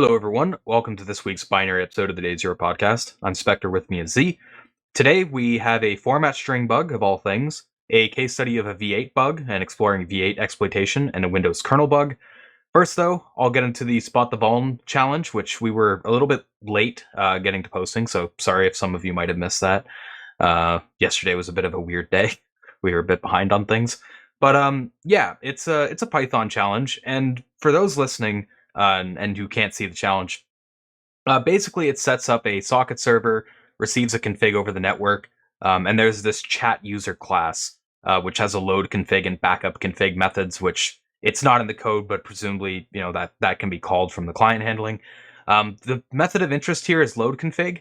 Hello, everyone. Welcome to this week's binary episode of the Day Zero podcast. I'm Spectre, with me is Z. Today, we have a format string bug, of all things, a case study of a V8 bug, and exploring V8 exploitation, and a Windows kernel bug. First, though, I'll get into the Spot the Vuln challenge, which we were a little bit late getting to posting, so sorry if some of you might have missed that. Yesterday was a bit of a weird day. We were a bit behind on things. But yeah, it's a Python challenge, and for those listening and who can't see the challenge, basically it sets up a socket server, receives a config over the network, and there's this chat user class, which has a load config and backup config methods, which it's not in the code, but presumably that can be called from the client handling. The method of interest here is load config.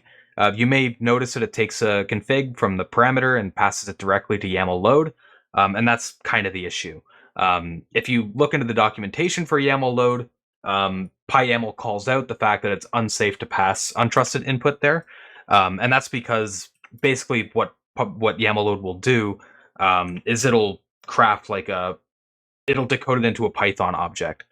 You may notice that it takes a config from the parameter and passes it directly to YAML load, and that's kind of the issue. If you look into the documentation for YAML load, PyYAML calls out the fact that it's unsafe to pass untrusted input there, and that's because basically what YAML load will do is it'll craft it'll decode it into a Python object.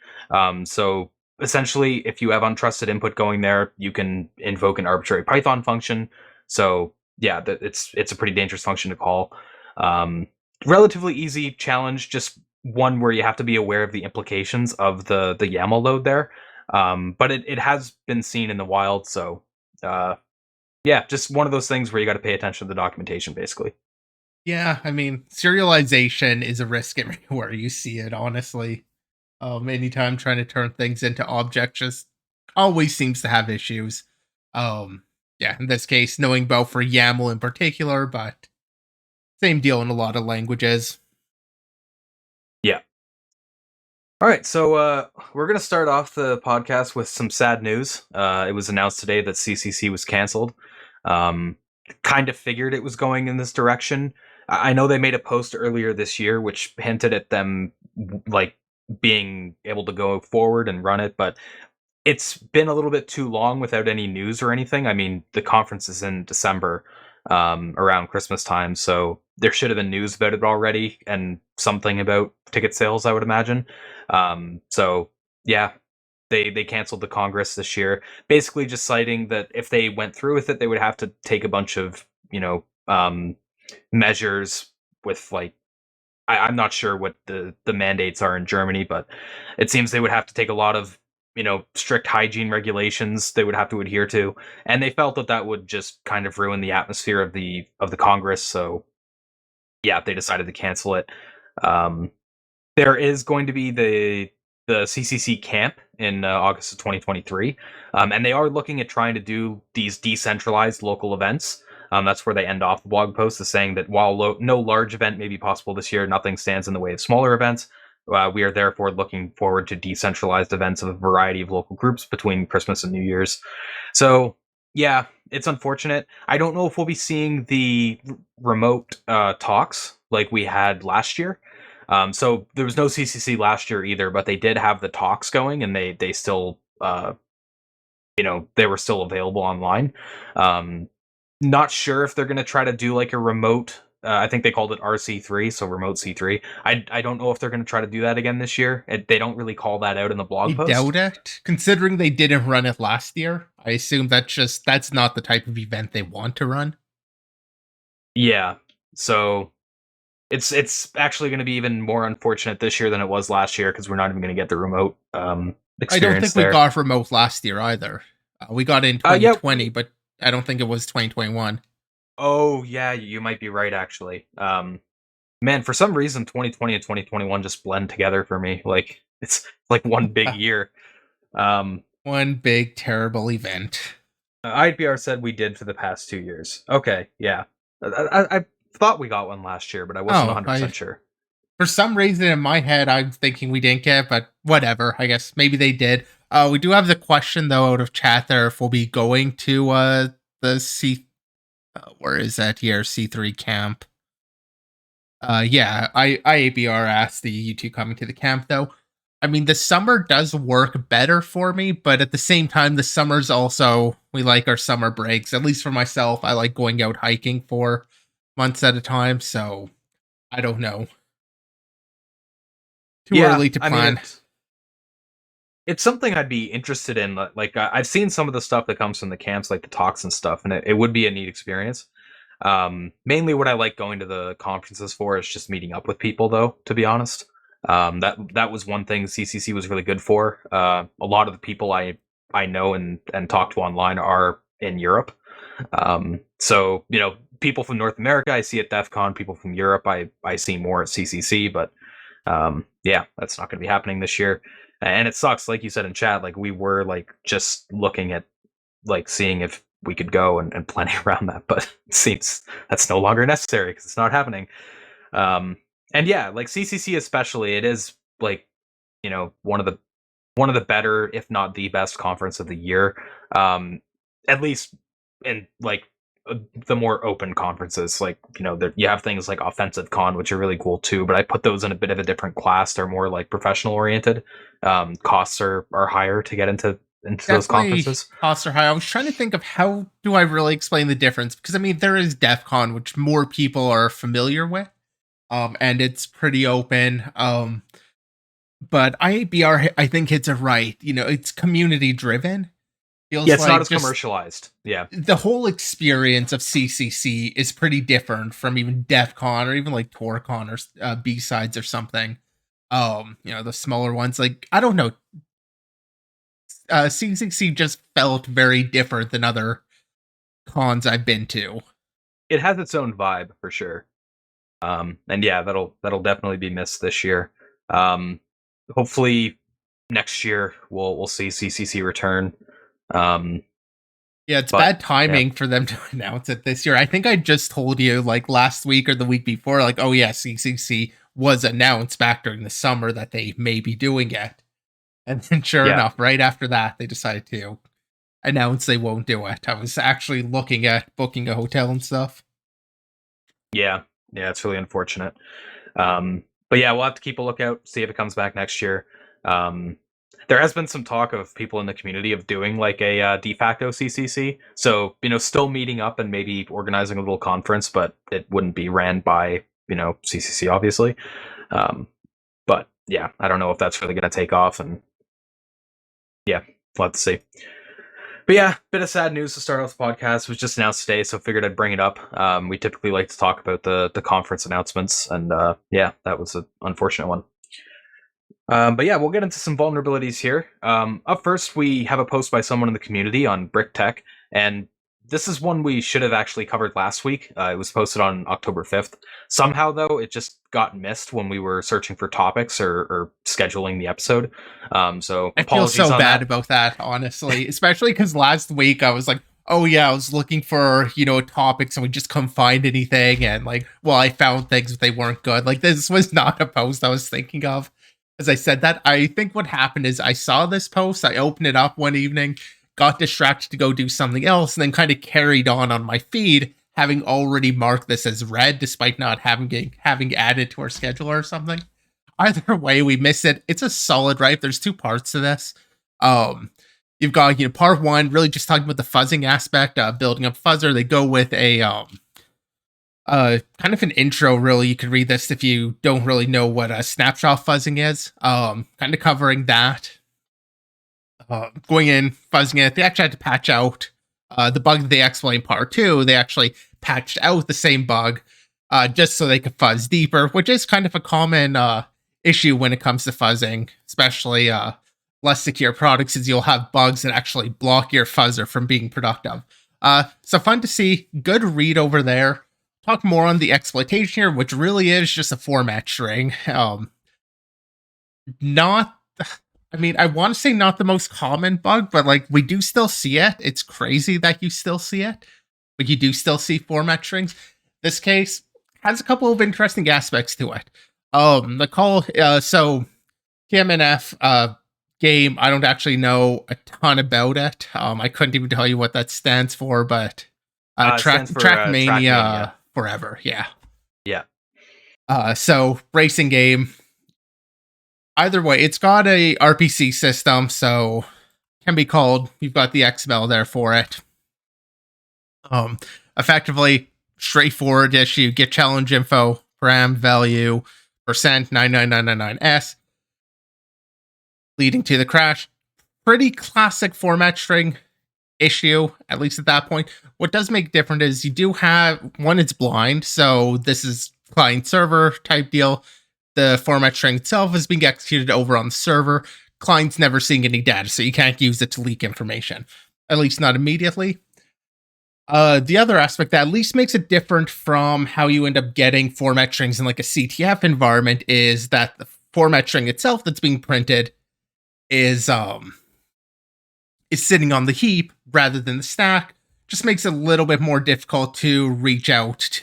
So essentially, if you have untrusted input going there, you can invoke an arbitrary Python function. So yeah, it's a pretty dangerous function to call. Relatively easy challenge, just one where you have to be aware of the implications of the YAML load there. But it has been seen in the wild, so yeah, just one of those things where you got to pay attention to the documentation, basically. Yeah, I mean, serialization is a risk everywhere you see it, honestly. Anytime trying to turn things into objects just always seems to have issues. Um, yeah, in this case, knowing about for YAML in particular, but same deal in a lot of languages. Yeah. All right, so we're gonna start off the podcast with some sad news. It was announced today that CCC was canceled. Um, kind of figured it was going in this direction. I know they made a post earlier this year which hinted at them like being able to go forward and run it, but it's been a little bit too long without any news or anything. I mean, the conference is in December, around Christmas time, so there should have been news about it already and something about ticket sales, I would imagine. So yeah, they canceled the Congress this year, basically just citing that if they went through with it, they would have to take a bunch of measures with I'm not sure what the mandates are in Germany, but it seems they would have to take a lot of strict hygiene regulations they would have to adhere to, and they felt that that would just kind of ruin the atmosphere of the Congress. So yeah, they decided to cancel it. Um, there is going to be the CCC camp in August of 2023, and they are looking at trying to do these decentralized local events. That's where they end off the blog post, is saying that while no large event may be possible this year, nothing stands in the way of smaller events. We are therefore looking forward to decentralized events of a variety of local groups between Christmas and New Year's. So yeah, it's unfortunate. I don't know if we'll be seeing the remote talks like we had last year. So there was no CCC last year either, but they did have the talks going, and they still they were still available online. Um, Not sure if they're going to try to do like a remote. I think they called it RC3, so remote C3. I don't know if they're going to try to do that again this year. They don't really call that out in the I blog post. doubt it. Considering they didn't run it last year, I assume that's not the type of event they want to run. Yeah, so it's actually going to be even more unfortunate this year than it was last year, because we're not even going to get the remote I don't experience think we there. got remote last year either. We got it in Yeah. 2020, but I don't think it was 2021. Oh yeah, you might be right actually. Man, for some reason 2020 and 2021 just blend together for me. Like it's like one big year. Um One big terrible event. IPR said we did for the past 2 years. Okay, yeah. I thought we got one last year, but I wasn't Oh, 100% sure. for some reason in my head, I'm thinking we didn't get, but whatever. I guess maybe they did. We do have the question though out of chat there if we'll be going to the C. Where is that here? C3 camp. Yeah, IABR asked the you two coming to the camp though. I mean, the summer does work better for me, but at the same time, the summer's also we like our summer breaks. At least for myself, I like going out hiking for months at a time. So I don't know. Too Yeah, early to I mean plan. It's something I'd be interested in. Like I've seen some of the stuff that comes from the camps, like the talks and stuff, and it would be a neat experience. Mainly, what I like going to the conferences for is just meeting up with people, though. To be honest, that was one thing CCC was really good for. A lot of the people I know and talk to online are in Europe. So people from North America I see at DEF CON. People from Europe I see more at CCC, but yeah, that's not going to be happening this year. And it sucks, like you said in chat. Like we were like just looking at like seeing if we could go and planning around that, but it seems that's no longer necessary because it's not happening. Um, and yeah, like CCC especially, it is like one of the better, if not the best, conference of the year. At least in like the more open conferences, like you have things like Offensive Con, which are really cool too. But I put those in a bit of a different class. They're more like professional oriented. Costs are higher to get into those Definitely conferences. costs are high. I was trying to think of how do I really explain the difference, because I mean there is DEF CON, which more people are familiar with, and it's pretty open. But IABR, I think hits it right. It's community driven. Yeah, Feels it's not like as just commercialized. Yeah, the whole experience of CCC is pretty different from even DEF CON or even like TorCon or B-Sides or something. The smaller ones, like I don't know, CCC just felt very different than other cons I've been to. it has its own vibe for sure. And yeah, that'll definitely be missed this year. Um, Hopefully next year we'll see CCC return. Um, Yeah, it's but bad yeah, timing for them to announce it this year. I think I just told you like last week or the week before, like, oh yeah, CCC was announced back during the summer that they may be doing it. And then sure yeah, enough, right after that, they decided to announce they won't do it. I was actually looking at booking a hotel and stuff. yeah, yeah. It's really unfortunate. But yeah, we'll have to keep a lookout, see if it comes back next year. Um, there has been some talk of people in the community of doing like a de facto CCC. So still meeting up and maybe organizing a little conference, but it wouldn't be ran by CCC, obviously. Um, but yeah, I don't know if that's really going to take off, and yeah, we'll have to see. But yeah, bit of sad news to start off the podcast. It was just announced today, so figured I'd bring it up. We typically like to talk about the conference announcements, and yeah, that was an unfortunate one. But yeah, we'll get into some vulnerabilities here. Up first, we have a post by someone in the community on Brick Tech, and this is one we should have actually covered last week. It was posted on October 5th. Somehow, though, it just got missed when we were searching for topics or scheduling the episode. So I feel apologies so on bad that. about that, honestly, especially because last week I was like, oh yeah, I was looking for, topics and we just couldn't find anything. And like, well, I found things, but they weren't good. Like, this was not a post I was thinking of. As I said that, I think what happened is I saw this post, I opened it up one evening, got distracted to go do something else, and then kind of carried on my feed, having already marked this as read, despite not having added to our schedule or something. Either way, we miss it. It's a solid right. There's two parts to this. Um, you've got part one, really just talking about the fuzzing aspect, building up fuzzer. They go with a kind of an intro. Really, you could read this if you don't really know what a snapshot fuzzing is. Kind of covering that. Going in, fuzzing it. They actually had to patch out the bug that they explained part two. They actually patched out the same bug just so they could fuzz deeper, which is kind of a common issue when it comes to fuzzing, especially less secure products, is you'll have bugs that actually block your fuzzer from being productive. So fun to see. Good read over there. Talk more on the exploitation here, which really is just a format string. Not, I mean, I want to say not the most common bug, but like we do still see it. It's crazy that you still see it, but you do still see format strings. This case has a couple of interesting aspects to it. The call, so TMNF game, I don't actually know a ton about it. I couldn't even tell you what that stands for, but It stands for Trackmania Trackmania. forever, yeah. Yeah. So racing game. Either way, it's got a RPC system, so can be called. You've got the XML there for it. Effectively straightforward issue. Get challenge info, param value, percent 99999s, leading to the crash. pretty classic format string issue, at least at that point. What does make different is you do have one, it's blind, so this is client server type deal. The format string itself is being executed over on the server. Client's never seeing any data, so you can't use it to leak information, at least not immediately. The other aspect that at least makes it different from how you end up getting format strings in like a CTF environment is that the format string itself that's being printed is sitting on the heap rather than the stack. Just makes it a little bit more difficult to reach out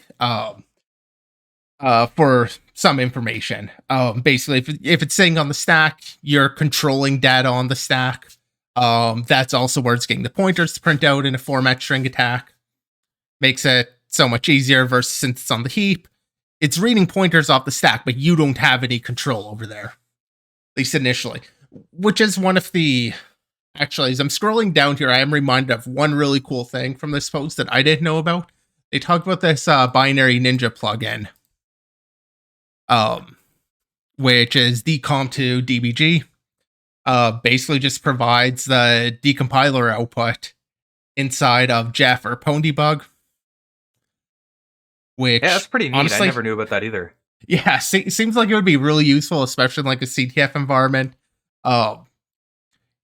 for some information. Basically, if it's sitting on the stack, you're controlling data on the stack. That's also where it's getting the pointers to print out in a format string attack. Makes it so much easier versus since it's on the heap. It's reading pointers off the stack, but you don't have any control over there, at least initially. Which is one of the... Actually, as I'm scrolling down here, I am reminded of one really cool thing from this post that I didn't know about. They talked about this binary ninja plugin, which is decomp to DBG. Basically just provides the decompiler output inside of Jeff or Pwnedebug. Which, yeah, that's pretty neat. Honestly, I never knew about that either. Yeah, seems like it would be really useful, especially in like a CTF environment.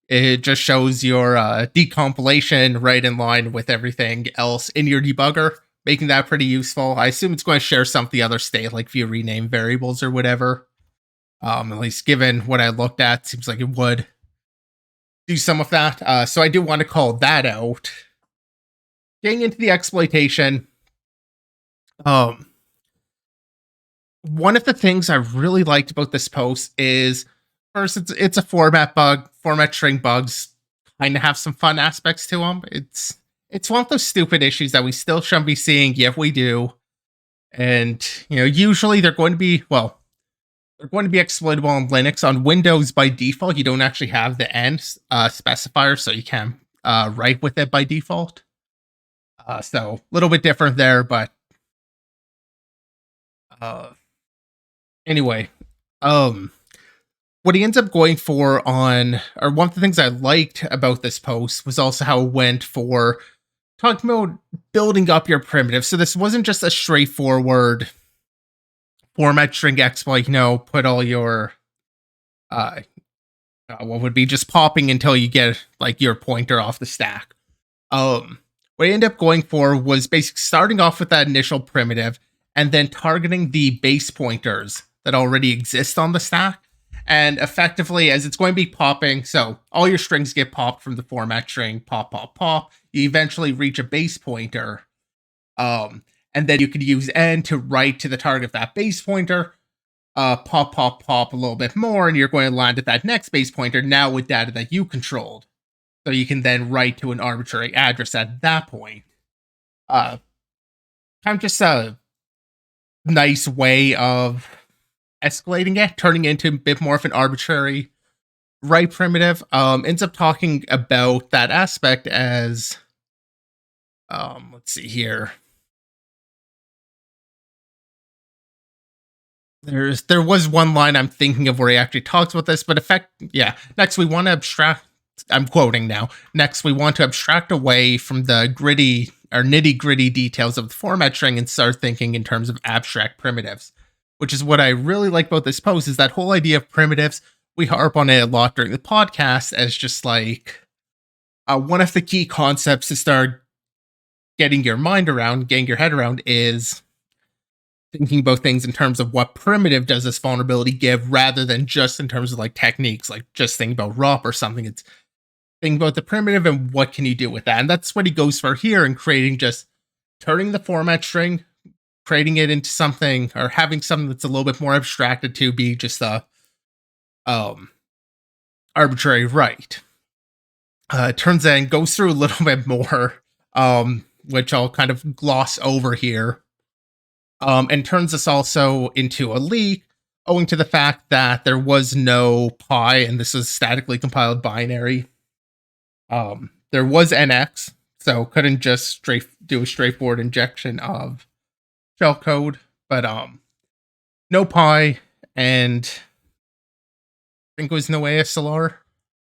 It just shows your decompilation right in line with everything else in your debugger, making that pretty useful. I assume it's going to share some of the other state, like if you rename variables or whatever. At least given what I looked at, seems like it would do some of that. So I do want to call that out. Getting into the exploitation. One of the things I really liked about this post is, first, it's a format bug. Format string bugs kind of have some fun aspects to them. It's one of those stupid issues that we still shouldn't be seeing, yet we do. And, usually they're going to be, they're going to be exploitable on Linux. On Windows, by default, you don't actually have the end specifier, so you can write with it by default. So, a little bit different there, but anyway, what he ends up going for one of the things I liked about this post was also how it went for talking about building up your primitive. So this wasn't just a straightforward format string exploit, put all your, what would be just popping until you get like your pointer off the stack. What I ended up going for was basically starting off with that initial primitive and then targeting the base pointers that already exist on the stack. And effectively, as it's going to be popping, so all your strings get popped from the format string, pop, pop, pop. You eventually reach a base pointer. And then you could use N to write to the target of that base pointer. Pop, pop, pop a little bit more, and you're going to land at that next base pointer, now with data that you controlled. So you can then write to an arbitrary address at that point. Kind of just a nice way of escalating it, turning it into a bit more of an arbitrary write primitive. Ends up talking about that aspect as, let's see here. There was one line I'm thinking of where he actually talks about this, but next we want to abstract, I'm quoting now, next we want to abstract away from the gritty or nitty-gritty details of the format string and start thinking in terms of abstract primitives, which is what I really like about this post, is that whole idea of primitives. We harp on it a lot during the podcast as just like one of the key concepts to start getting your mind around, getting your head around, is thinking about things in terms of what primitive does this vulnerability give, rather than just in terms of like techniques, like just thinking about ROP or something. It's thinking about the primitive and what can you do with that. And that's what he goes for here in creating, just turning the format string, creating it into something, or having something that's a little bit more abstracted to be just a arbitrary write. It turns out and goes through a little bit more, which I'll kind of gloss over here. And turns this also into a leak, owing to the fact that there was no pi, and this was statically compiled binary. There was NX, so couldn't just do a straightforward injection of shellcode, but no pi, and I think it was no ASLR.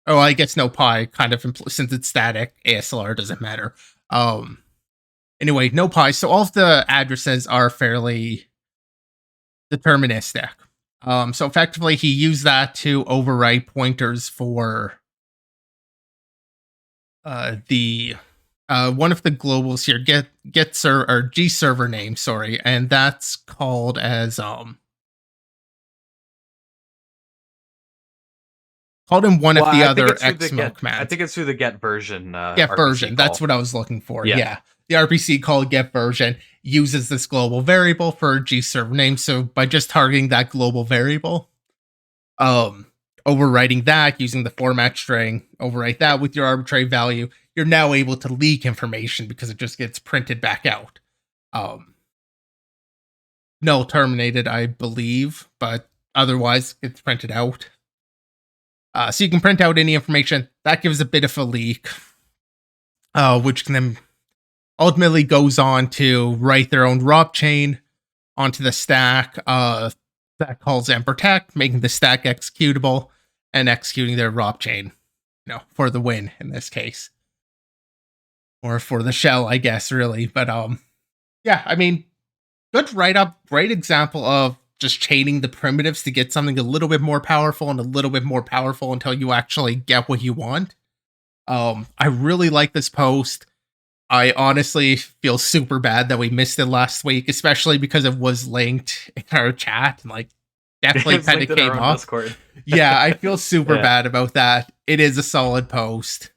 Oh, I guess no pi kind of since it's static, ASLR doesn't matter. Anyway, no pi. So all of the addresses are fairly deterministic. So effectively, he used that to overwrite pointers for the one of the globals here, get server or G server name, sorry, and that's called as called in one Well, of the I think other it's through the XML get. I commands. think it's through the get version Get RPC version. That's call. what I was looking for. Yeah. Yeah. The RPC call get version uses this global variable for G server name. So by just targeting that global variable, um, overwriting that using the format string, overwrite that with your arbitrary value, you're now able to leak information because it just gets printed back out. Null terminated, I believe, but otherwise it's printed out. So you can print out any information that gives a bit of a leak, which can then ultimately goes on to write their own rob chain onto the stack. That calls and protect, making the stack executable and executing their rob chain, for the win in this case, or for the shell, I guess, really. But yeah, I mean, good write up, great example of just chaining the primitives to get something a little bit more powerful and a little bit more powerful until you actually get what you want. I really like this post. I honestly feel super bad that we missed it last week, especially because it was linked in our chat and definitely It's kind linked of in our came own up. Discord. Yeah, I feel super Yeah. bad about that. It is a solid post.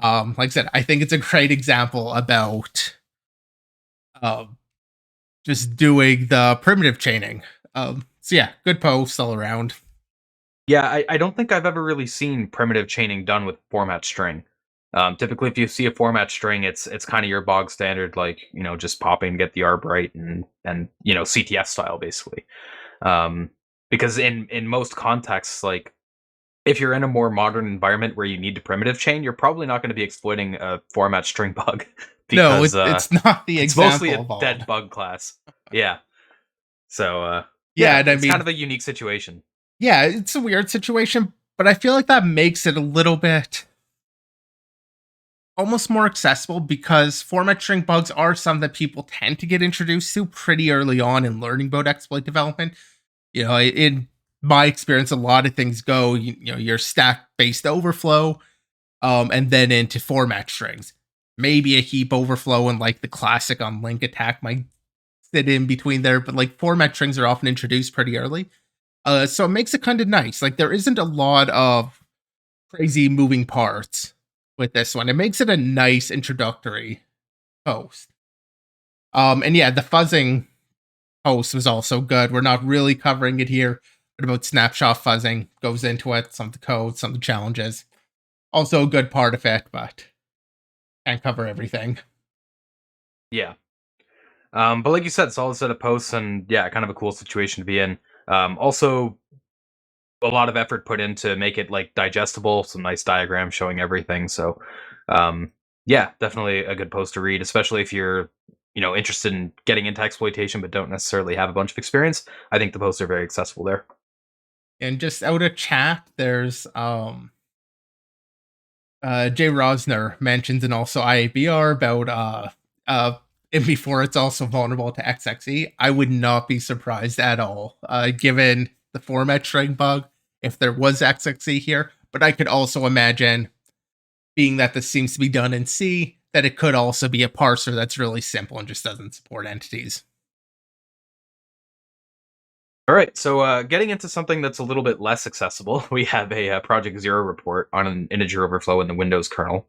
Like I said, I think it's a great example about just doing the primitive chaining. So yeah, good post all around. Yeah, I don't think I've ever really seen primitive chaining done with format string. Typically, if you see a format string, it's kind of your bog standard, just pop in, get the arb right, and CTF style basically. Um, because in most contexts, like if you're in a more modern environment where you need to primitive chain, you're probably not going to be exploiting a format string bug No, because it's not the it's mostly example a of all. dead bug class. Yeah. So Yeah, yeah, and I it's kind mean, of a unique situation. yeah, it's a weird situation, but I feel like that makes it a little bit almost more accessible because format string bugs are some that people tend to get introduced to pretty early on in learning about exploit development. In my experience, a lot of things go, your stack based overflow, and then into format strings. Maybe a heap overflow and the classic on link attack might sit in between there, but format strings are often introduced pretty early. So it makes it kind of nice. There isn't a lot of crazy moving parts with this one. It makes it a nice introductory post. And yeah, the fuzzing post was also good. We're not really covering it here, but about snapshot fuzzing goes into it, some of the code, some of the challenges. Also a good part of it, but can't cover everything. Yeah. But like you said, solid set of posts, and yeah, kind of a cool situation to be in. Also, a lot of effort put in to make it digestible. Some nice diagrams showing everything. So, yeah, definitely a good post to read, especially if you're interested in getting into exploitation but don't necessarily have a bunch of experience. I think the posts are very accessible there. And just out of chat, there's Jay Rosner mentions and also IABR about and before it's also vulnerable to XXE. I would not be surprised at all, given the format string bug, if there was XXE here. But I could also imagine, being that this seems to be done in C, that it could also be a parser that's really simple and just doesn't support entities. All right, so getting into something that's a little bit less accessible, we have a Project Zero report on an integer overflow in the Windows kernel,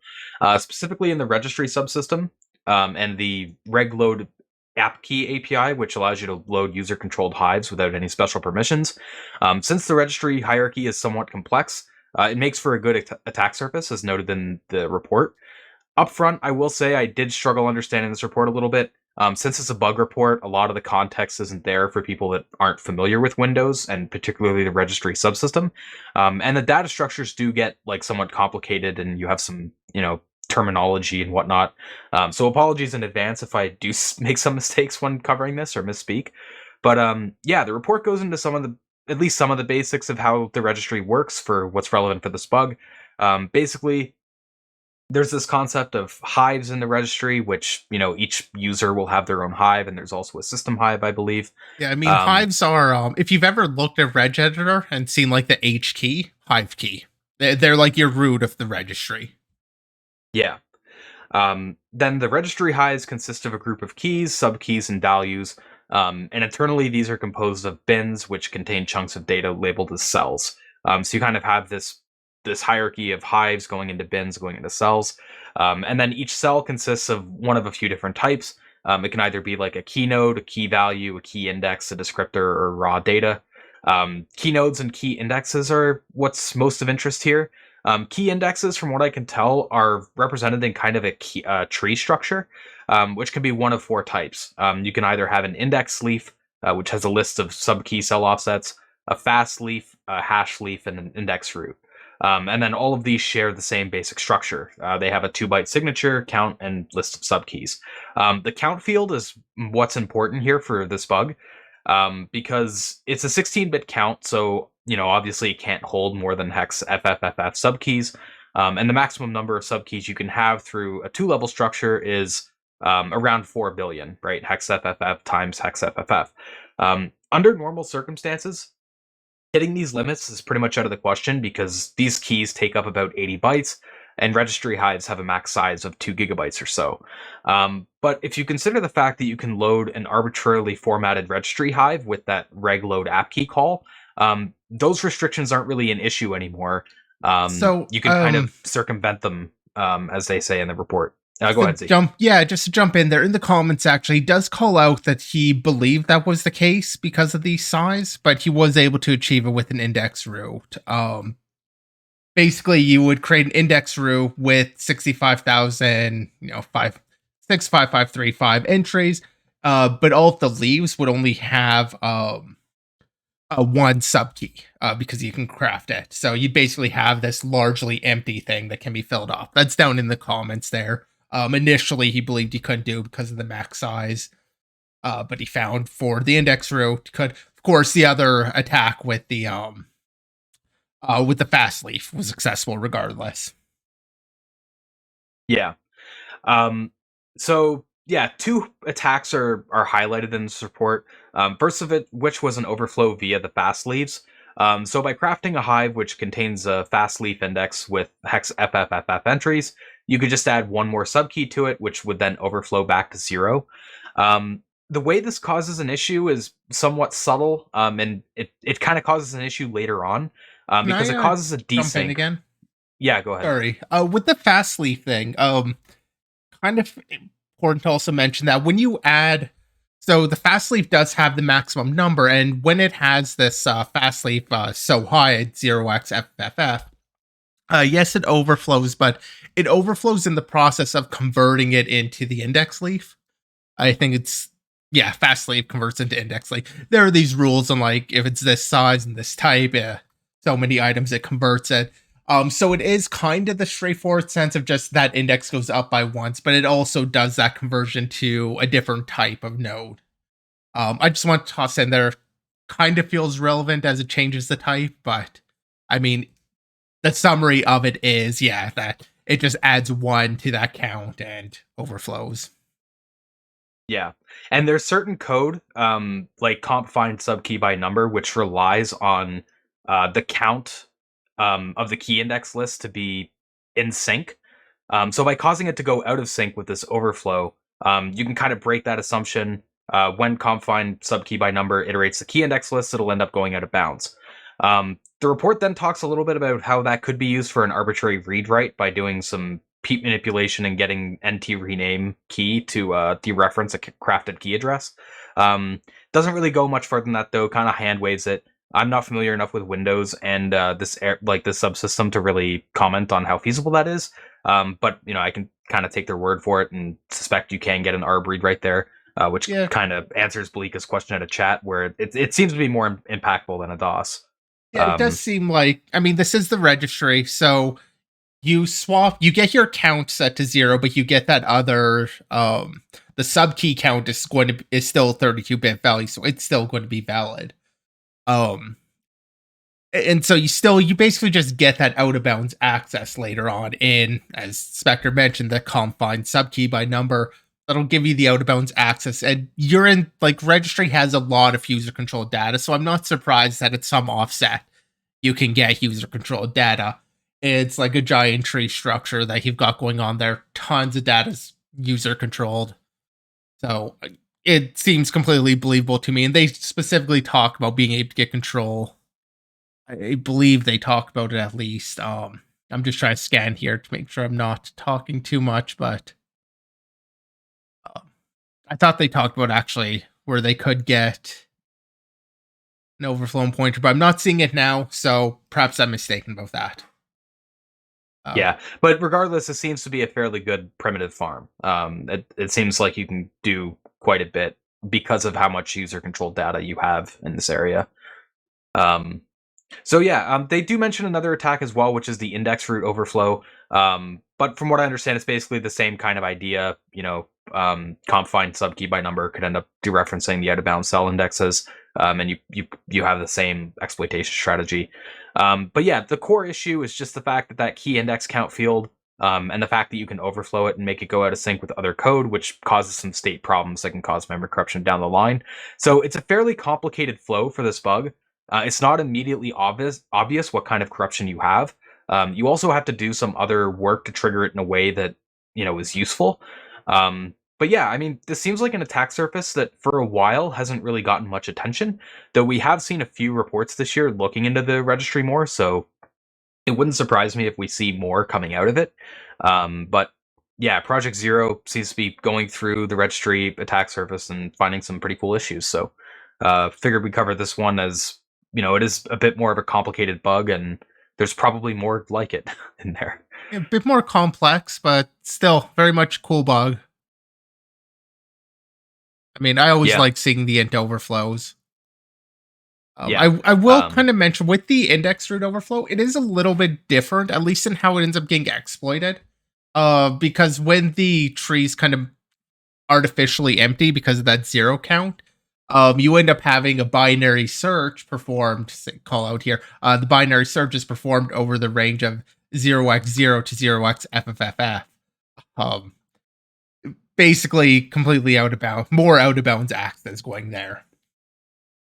specifically in the registry subsystem and the regload app key API, which allows you to load user-controlled hives without any special permissions. Since the registry hierarchy is somewhat complex, it makes for a good attack surface, as noted in the report. Up front, I will say I did struggle understanding this report a little bit. Since it's a bug report, a lot of the context isn't there for people that aren't familiar with Windows and particularly the registry subsystem. And the data structures do get somewhat complicated, and you have some terminology and whatnot. So apologies in advance if I do make some mistakes when covering this or misspeak. But yeah, the report goes into at least some of the basics of how the registry works for what's relevant for this bug. Basically, there's this concept of hives in the registry, which each user will have their own hive, and there's also a system hive, I believe. Yeah, I mean, Um, hives are, if you've ever looked at Reg Editor and seen like the H key, hive key, they're like your root of the registry. yeah. Then the registry hives consist of a group of keys, subkeys, and values. And internally, these are composed of bins, which contain chunks of data labeled as cells. So you kind of have this hierarchy of hives going into bins, going into cells. And then each cell consists of one of a few different types. It can either be like a key node, a key value, a key index, a descriptor, or raw data. Key nodes and key indexes are what's most of interest here. Key indexes, from what I can tell, are represented in kind of a tree structure, which can be one of four types. You can either have an index leaf, which has a list of subkey cell offsets, a fast leaf, a hash leaf, and an index root. And then all of these share the same basic structure. They have a 2-byte signature, count, and list of subkeys. The count field is what's important here for this bug, because it's a 16-bit count, so obviously it can't hold more than hex FFFF subkeys, and the maximum number of subkeys you can have through a 2-level structure is around 4 billion, right? Hex FFF times hex FFF. Under normal circumstances, hitting these limits is pretty much out of the question because these keys take up about 80 bytes, and registry hives have a max size of 2 gigabytes or so. But if you consider the fact that you can load an arbitrarily formatted registry hive with that regload app key call, those restrictions aren't really an issue anymore. So, You can kind of circumvent them, as they say in the report. Go ahead, Z. just to jump in there, in the comments, actually, he does call out that he believed that was the case because of the size, but he was able to achieve it with an index root. Basically, you would create an index root with 65,000, 65535 entries, but all of the leaves would only have a one subkey because you can craft it. So you basically have this largely empty thing that can be filled up. That's down in the comments there. Initially, he believed he couldn't do it because of the max size, but he found for the index root could. Of course, the other attack with the fast leaf was successful regardless. Yeah. So yeah, two attacks are highlighted in this report. First of it, which was an overflow via the fast leaves. So by crafting a hive which contains a fast leaf index with hex FFFF entries, you could just add one more subkey to it, which would then overflow back to 0. The way this causes an issue is somewhat subtle, and it kind of causes an issue later on, Can because I it causes a jump in desync. again? Yeah, go ahead. Sorry. With the fast leaf thing, kind of important to also mention that when you add, so the fast leaf does have the maximum number, and when it has this fast leaf so high at 0x FFF, yes, it overflows, but it overflows in the process of converting it into the index leaf. I think it's, yeah, fast leaf converts into index leaf. There are these rules on like if it's this size and this type, so many items it converts it. So it is kind of the straightforward sense of just that index goes up by once, but it also does that conversion to a different type of node. I just want to toss in there, kind of feels relevant as it changes the type, but I mean, the summary of it is, yeah, that it just adds 1 to that count and overflows. Yeah. And there's certain code, like comp find subkey by number, which relies on the count of the key index list to be in sync. So by causing it to go out of sync with this overflow, you can kind of break that assumption. When comp find subkey by number iterates the key index list, it'll end up going out of bounds. The report then talks a little bit about how that could be used for an arbitrary read write by doing some peep manipulation and getting NT rename key to dereference a crafted key address. Doesn't really go much further than that though. Kind of hand waves it. I'm not familiar enough with Windows and this subsystem to really comment on how feasible that is. But I can kind of take their word for it and suspect you can get an arb read right there, which Yeah, kind of answers Bleaka's question at a chat where it seems to be more impactful than a DOS. yeah, it does seem like, I mean, this is the registry, so you get your count set to 0, but you get that other the subkey count is still 32-bit value, so it's still going to be valid. Um And so you basically just get that out of bounds access later on in, as Spectre mentioned, the confined subkey by number that'll give you the out of bounds access. And you're in, like, registry has a lot of user controlled data, so I'm not surprised that at some offset you can get user controlled data. It's like a giant tree structure that you've got going on there. Tons of data's user controlled. So it seems completely believable to me. And they specifically talk about being able to get control. I believe they talk about it at least. I'm just trying to scan here to make sure I'm not talking too much, but uh, I thought they talked about actually where they could get an overflow pointer, but I'm not seeing it now, so perhaps I'm mistaken about that. Yeah, but regardless, it seems to be a fairly good primitive farm. It seems like you can do quite a bit because of how much user controlled data you have in this area. Um, So yeah, they do mention another attack as well, which is the index root overflow. But from what I understand, it's basically the same kind of idea. Confined subkey by number could end up dereferencing the out of bounds cell indexes, and you have the same exploitation strategy. But yeah, the core issue is just the fact that key index count field. And the fact that you can overflow it and make it go out of sync with other code, which causes some state problems that can cause memory corruption down the line. So it's a fairly complicated flow for this bug. It's not immediately obvious what kind of corruption you have. You also have to do some other work to trigger it in a way that is useful. But yeah, I mean, this seems like an attack surface that for a while hasn't really gotten much attention. Though we have seen a few reports this year looking into the registry more, so it wouldn't surprise me if we see more coming out of it. But yeah, Project Zero seems to be going through the registry attack surface and finding some pretty cool issues. So figured we cover this one as it is a bit more of a complicated bug, and there's probably more like it in there. A bit more complex, but still very much cool bug. I mean, I always Yeah, like seeing the int overflows. yeah, I will um, kind of mention with the index root overflow, it is a little bit different, at least in how it ends up getting exploited. Because when the trees kind of artificially empty because of that zero count, you end up having a binary search performed. Call out here. The binary search is performed over the range of 0x0 to 0x FFFF. Um, Basically, completely out of bounds, more out of bounds access going there.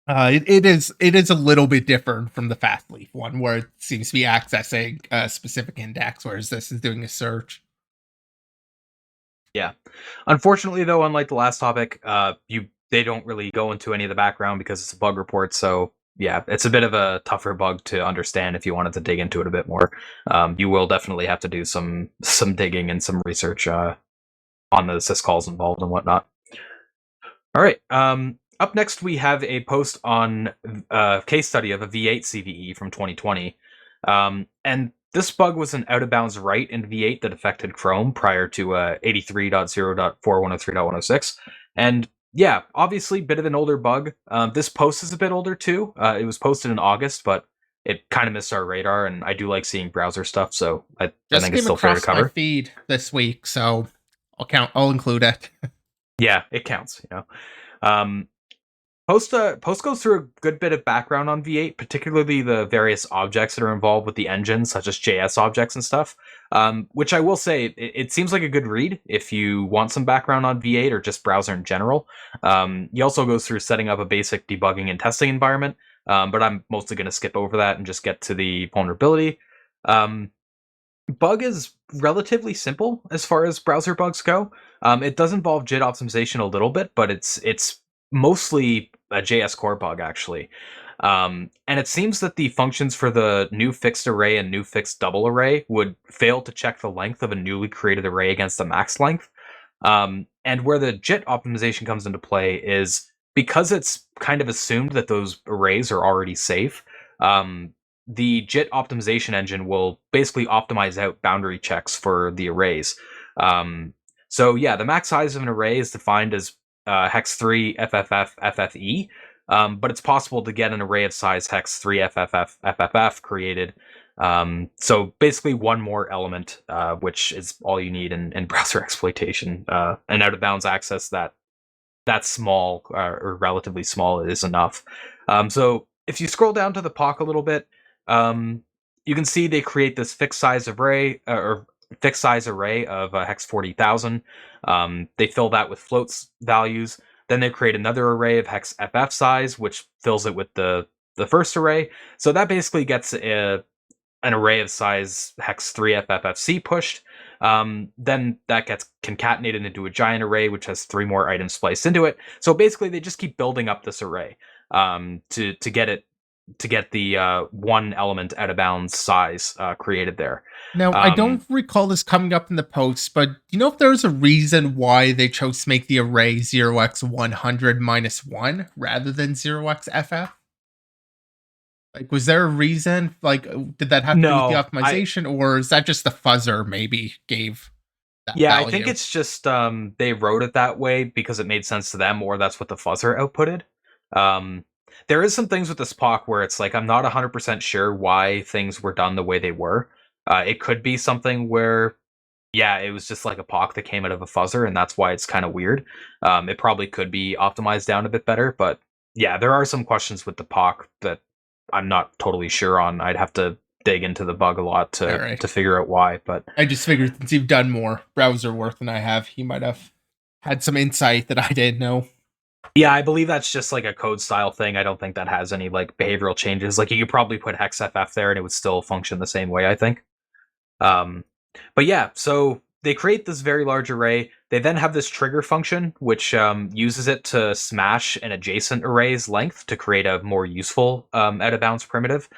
It is a little bit different from the fast leaf one, where it seems to be accessing a specific index, whereas this is doing a search. yeah. Unfortunately, though, unlike the last topic, they don't really go into any of the background because it's a bug report. So yeah, it's a bit of a tougher bug to understand if you wanted to dig into it a bit more. You will definitely have to do some digging and some research on the syscalls involved and whatnot. All right. Up next, we have a post on a case study of a V8 CVE from 2020. And this bug was an out of bounds write in V8 that affected Chrome prior to 83.0.4103.106. And yeah, obviously, bit of an older bug. This post is a bit older too. It was posted in August, but it kind of missed our radar. And I do like seeing browser stuff, so I Just think it's came still fair to across my cover. feed this week, so I'll include it. Yeah, it counts. Um, Post goes through a good bit of background on V8, particularly the various objects that are involved with the engine, such as JS objects and stuff. Which I will say, it seems like a good read if you want some background on V8 or just browser in general. He also goes through setting up a basic debugging and testing environment, but I'm mostly going to skip over that and just get to the vulnerability. Um, Bug is relatively simple as far as browser bugs go. It does involve JIT optimization a little bit, but it's mostly a JS core bug actually. And it seems that the functions for the new fixed array and new fixed double array would fail to check the length of a newly created array against the max length. And where the JIT optimization comes into play is because it's kind of assumed that those arrays are already safe. The JIT optimization engine will basically optimize out boundary checks for the arrays. So yeah, the max size of an array is defined as hex 3 FFF FFE, but it's possible to get an array of size hex 3 FFF FFF created. So basically one more element, which is all you need in browser exploitation. And out of bounds access that small or relatively small is enough. So if you scroll down to the POC a little bit, Um, you can see they create this fixed size array or fixed size array of hex 40,000. They fill that with floats values. Then they create another array of hex FF size, which fills it with the first array. So that basically gets an array of size hex 3FFFC pushed. Then that gets concatenated into a giant array, which has 3 more items spliced into it. So basically, they just keep building up this array to get the one element out of bounds size created there. Now, I Um, don't recall this coming up in the post, but do you know if there's a reason why they chose to make the array 0x100 minus 1 rather than 0xFF? Like, was there a reason? Like, did that have to do with the no, I optimization, or is that just the fuzzer maybe gave that yeah, I think value? it's just they wrote it that way because it made sense to them, or that's what the fuzzer outputted. Um, there is some things with this POC where it's like I'm not 100% sure why things were done the way they were. It could be something where yeah, it was just like a POC that came out of a fuzzer, and that's why it's kind of weird. It probably could be optimized down a bit better, but yeah, there are some questions with the POC that I'm not totally sure on. I'd have to dig into the bug a lot All to right. figure out why, but I just figured since you've done more browser work than I have, you might have had some insight that I didn't know. yeah, I believe that's just like a code style thing. I don't think that has any like behavioral changes. Like you could probably put hexFF there and it would still function the same way, I think. Um, but yeah, so they create this very large array. They then have this trigger function, which uses it to smash an adjacent array's length to create a more useful out of bounds primitive.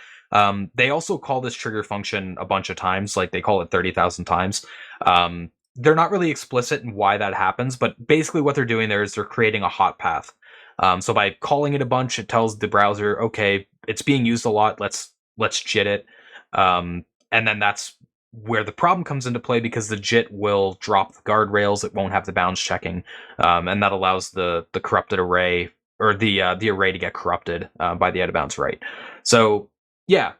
They also call this trigger function a bunch of times, like they call it 30,000 times. They're not really explicit in why that happens, but basically what they're doing there is they're creating a hot path. So by calling it a bunch, it tells the browser, okay, it's being used a lot. Let's JIT it. And then that's where the problem comes into play because the JIT will drop the guardrails. It won't have the bounds checking, and that allows the corrupted array or the array to get corrupted by the out of bounds write. So yeah,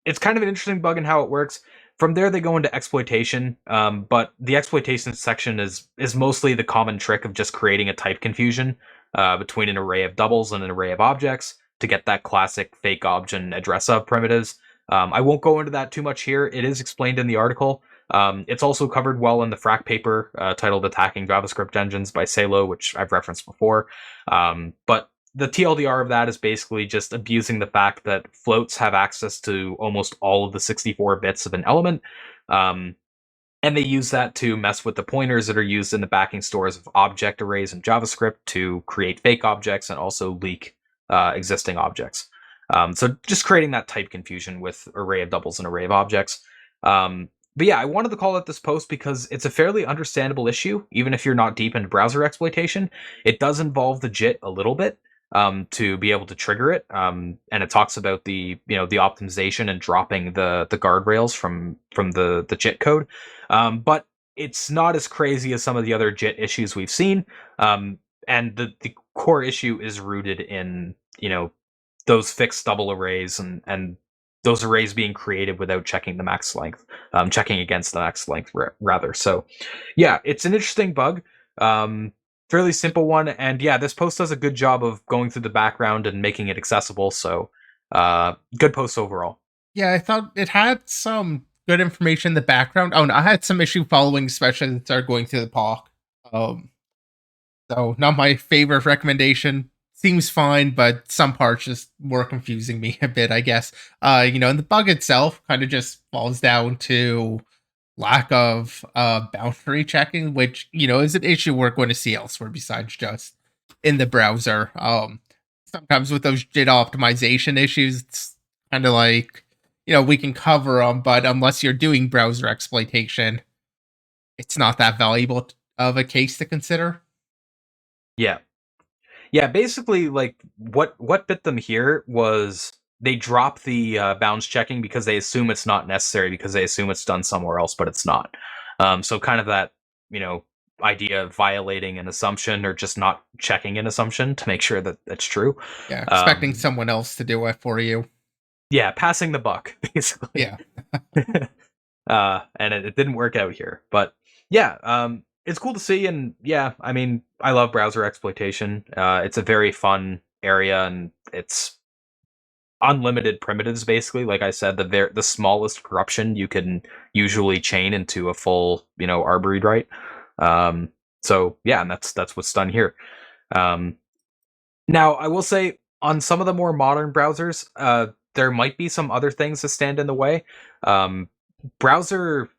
it's kind of an interesting bug in how it works. From there, they go into exploitation, but the exploitation section is mostly the common trick of just creating a type confusion between an array of doubles and an array of objects to get that classic fake obj and address of primitives. I won't go into that too much here. It is explained in the article. It's also covered well in the FRAC paper titled Attacking JavaScript Engines by Salo, which I've referenced before. But the TLDR of that is basically just abusing the fact that floats have access to almost all of the 64 bits of an element. Um, and they use that to mess with the pointers that are used in the backing stores of object arrays in JavaScript to create fake objects and also leak existing objects. So just creating that type confusion with array of doubles and array of objects. But yeah, I wanted to call it this post because it's a fairly understandable issue, even if you're not deep into browser exploitation. It does involve the JIT a little bit to be able to trigger it, and it talks about the optimization and dropping the guardrails from the JIT code. But it's not as crazy as some of the other JIT issues we've seen. And the core issue is rooted in those fixed double arrays and those arrays being created without checking the max length, checking against the max length rather. So, yeah, it's an interesting bug, fairly simple one, and yeah, this post does a good job of going through the background and making it accessible. So, good post overall. Yeah, I thought it had some good information in the background. Oh, no, I had some issue following, especially as it started going through the POC. Um, so not my favorite recommendation. Seems fine, but some parts just were confusing me a bit, I guess. And the bug itself kind of just falls down to lack of boundary checking, which, is an issue we're going to see elsewhere besides just in the browser. Sometimes with those JIT optimization issues, it's kind of like, we can cover them, but unless you're doing browser exploitation, it's not that valuable of a case to consider. Yeah. Yeah, basically, like what bit them here was they drop the bounds checking because they assume it's not necessary because they assume it's done somewhere else, but it's not. So kind of that you know idea of violating an assumption or just not checking an assumption to make sure that that's true. Yeah, expecting Um, someone else to do it for you. yeah, passing the buck basically. Yeah. And it didn't work out here. But yeah, it's cool to see, and yeah, I mean, I love browser exploitation. It's a very fun area, and it's unlimited primitives, basically. Like I said, the smallest corruption you can usually chain into a full, arbor read write. So yeah, and that's what's done here. Um, Now, I will say on some of the more modern browsers, there might be some other things that stand in the way. Um, browser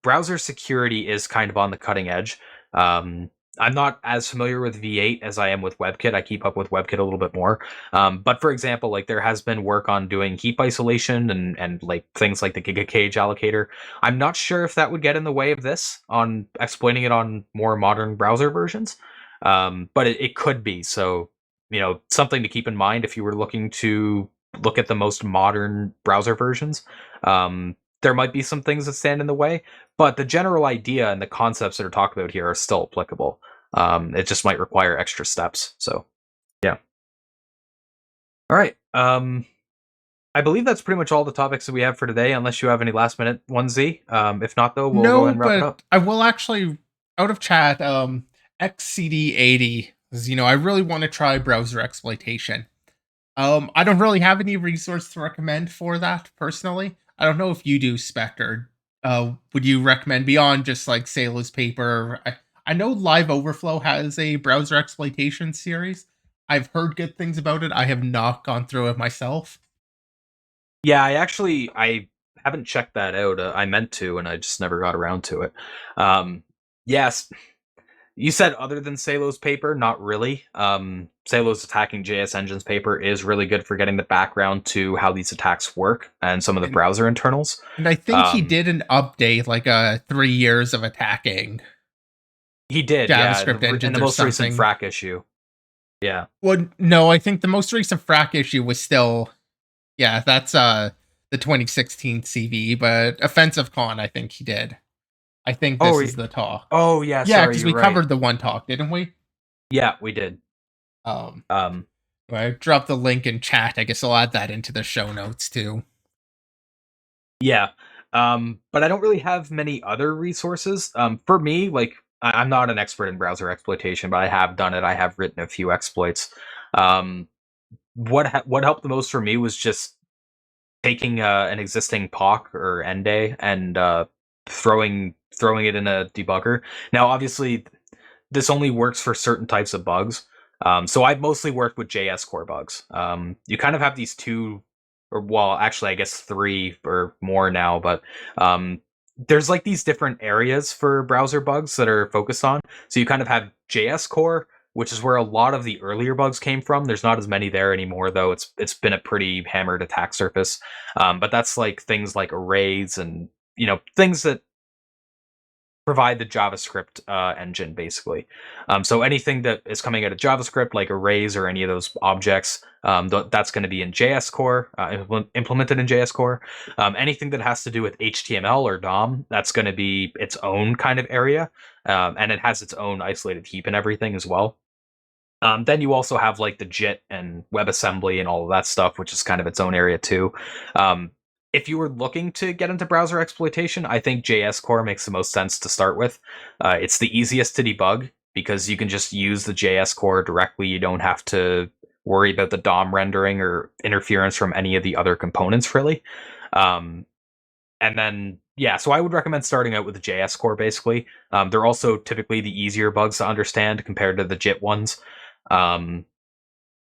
browser security is kind of on the cutting edge. Um, I'm not as familiar with V8 as I am with WebKit. I keep up with WebKit a little bit more. But for example, like there has been work on doing heap isolation and like things like the gigacage allocator. I'm not sure if that would get in the way of this on exploiting it on more modern browser versions. But it could be. So, something to keep in mind if you were looking to look at the most modern browser versions. There might be some things that stand in the way, but the general idea and the concepts that are talked about here are still applicable. It just might require extra steps. So, yeah. All right. I believe that's pretty much all the topics that we have for today, unless you have any last minute ones, Z. If not, though, we'll go ahead No, and wrap it but up. I will actually, out of chat, XCD80, I really want to try browser exploitation. I don't really have any resource to recommend for that personally. I don't know if you do, Spectre. Would you recommend beyond just like Sailor's paper? I know Live Overflow has a browser exploitation series. I've heard good things about it. I have not gone through it myself. Yeah, I haven't checked that out. I meant to, and I just never got around to it. Yes, you said other than Salo's paper, not really. Salo's attacking JS Engines paper is really good for getting the background to how these attacks work and some of the And browser internals. and I think he Um, did an update like 3 years of attacking he did, yeah, JavaScript in engines the or most recent something. frac issue. Yeah. Well, no, I think the most recent frac issue was still, yeah, that's the 2016 CV, but Offensive Con, I think he did. I think Oh, this is the talk. oh yeah. Yeah, Sorry, because you're we right. covered the one talk, didn't we? Yeah, we did. Um, Um, I dropped the link in chat. I guess I'll add that into the show notes too. yeah. But I don't really have many other resources. For me, like I'm not an expert in browser exploitation, but I have done it. I have written a few exploits. Um, what helped the most for me was just taking an existing POC or NDAY and throwing it in a debugger. Now, obviously, this only works for certain types of bugs. So I've mostly worked with JS core bugs. You kind of have these two, or well, actually, I guess three or more now, but there's like these different areas for browser bugs that are focused on. So you kind of have JS core, which is where a lot of the earlier bugs came from. There's not as many there anymore, though. It's been a pretty hammered attack surface. But that's like things like arrays and things that provide the JavaScript engine, basically. So anything that is coming out of JavaScript, like arrays or any of those objects, that's going to be in JS Core, implemented in JS Core. Anything that has to do with HTML or DOM, that's going to be its own kind of area, and it has its own isolated heap and everything as well. Then you also have like the JIT and WebAssembly and all of that stuff, which is kind of its own area too. Um, if you were looking to get into browser exploitation, I think JS Core makes the most sense to start with. It's the easiest to debug because you can just use the JS Core directly. You don't have to worry about the DOM rendering or interference from any of the other components, really. Um, and then, yeah, so I would recommend starting out with the JS Core, basically. They're also typically the easier bugs to understand compared to the JIT ones. Um,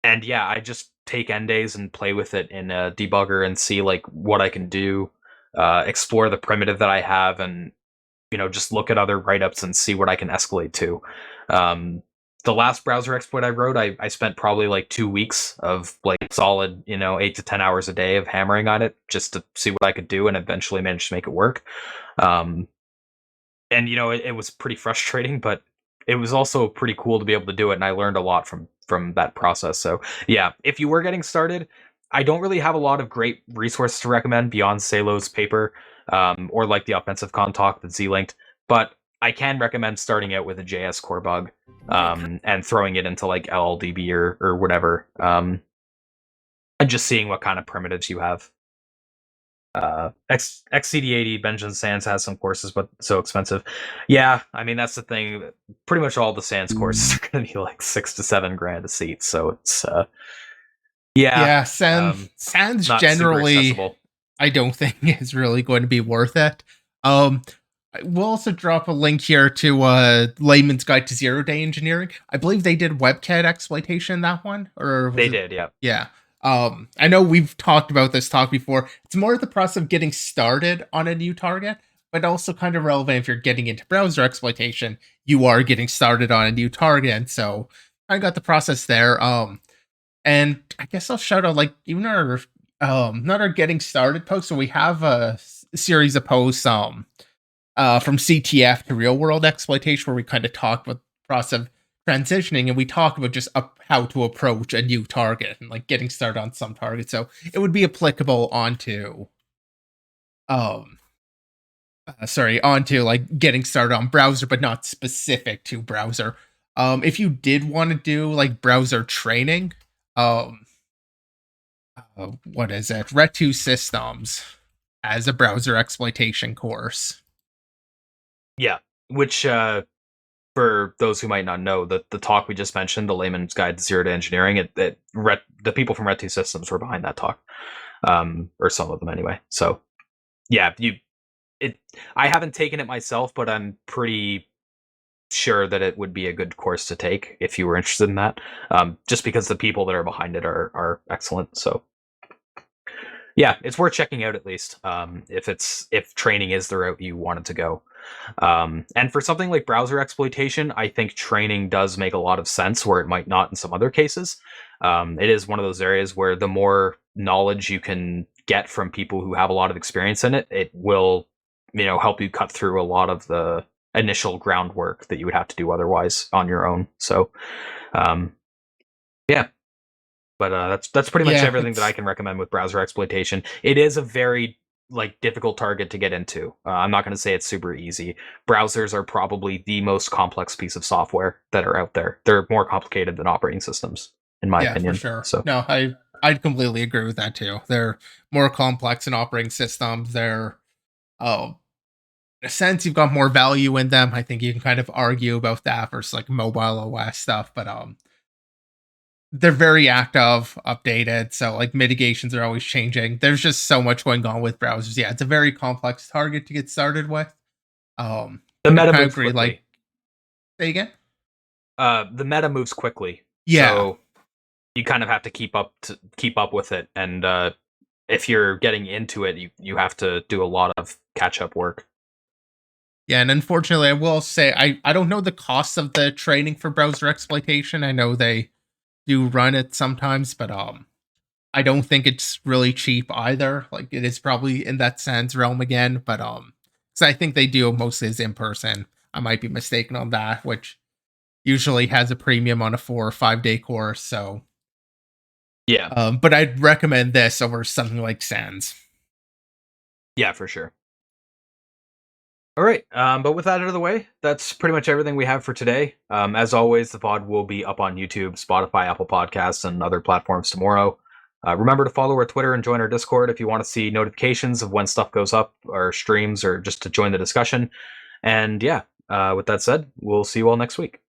and yeah, I just take endays and play with it in a debugger and see like what I can do, explore the primitive that I have, and just look at other write-ups and see what I can escalate to. Um, the last browser exploit I wrote, I spent probably like 2 weeks of like solid, 8 to 10 hours a day of hammering on it just to see what I could do, and eventually managed to make it work. Um, and it was pretty frustrating, but it was also pretty cool to be able to do it, and I learned a lot from that process. So yeah, if you were getting started, I don't really have a lot of great resources to recommend beyond Salo's paper, or like the offensive con talk that Z linked, but I can recommend starting out with a JS core bug, and throwing it into like LLDB or whatever, and just seeing what kind of primitives you have. XCD80 Benjamin Sands has some courses, but so expensive. Yeah, I mean that's the thing. Pretty much all the Sands courses are going to be like 6 to 7 grand a seat, so Yeah, Yeah, Sans not super generally, accessible. I don't think is really going to be worth it. Um, we'll also drop a link here to Layman's Guide to Zero Day Engineering. I believe they did WebCAD exploitation, that one, or was They it? did, yeah. Yeah. I know we've talked about this talk before. It's more the process of getting started on a new target, but also kind of relevant if you're getting into browser exploitation. You are getting started on a new target, and so I got the process there. And I guess I'll shout out like even our not our getting started post. So we have a series of posts from CTF to real world exploitation where we kind of talk about the process of transitioning, and we talk about just how to approach a new target and like getting started on some target. So it would be applicable um onto like getting started on browser, but not specific to browser. If you did want to do like browser training, um what is it? Ret2 Systems as a browser exploitation course. Yeah, which for those who might not know, the talk we just mentioned, the Layman's Guide to Zero to Engineering, the people from Ret2 Systems were behind that talk, or some of them anyway. So yeah, I haven't taken it myself, but I'm pretty sure that it would be a good course to take if you were interested in that. Just because the people that are behind it are excellent. So yeah, it's worth checking out at least. If training is the route you wanted to go. And for something like browser exploitation, I think training does make a lot of sense where it might not in some other cases. It is one of those areas where the more knowledge you can get from people who have a lot of experience in it, it will, help you cut through a lot of the initial groundwork that you would have to do otherwise on your own. So, um, yeah, but that's pretty much Yeah, everything that I it's can recommend with browser exploitation. It is a very difficult target to get into. I'm not going to say it's super easy. Browsers are probably the most complex piece of software that are out there. They're more complicated than operating systems, in my yeah, for opinion. sure. So No, I'd completely agree with that too. They're more complex in operating systems. They're oh, in a sense you've got more value in them. I think you can kind of argue about that versus like mobile OS stuff, but they're very active, updated, so like mitigations are always changing. There's just so much going on with browsers. Yeah, it's a very complex target to get started with. the I meta kind of moves agree. Like, quickly. say again? The meta moves quickly, Yeah, so you kind of have to keep up with it. And if you're getting into it, you have to do a lot of catch up work. yeah, and unfortunately, I will say I don't know the cost of the training for browser exploitation. I know they do run it sometimes, but I don't think it's really cheap either. Like it is probably in that sense realm again, but because I think they do mostly as in person. I might be mistaken on that, which usually has a premium on a 4 or 5 day course. So, Yeah, but I'd recommend this over something like Sans. yeah, for sure. All right. But with that out of the way, that's pretty much everything we have for today. As always, the pod will be up on YouTube, Spotify, Apple Podcasts, and other platforms tomorrow. Remember to follow our Twitter and join our Discord if you want to see notifications of when stuff goes up, or streams, or just to join the discussion. And yeah, with that said, we'll see you all next week.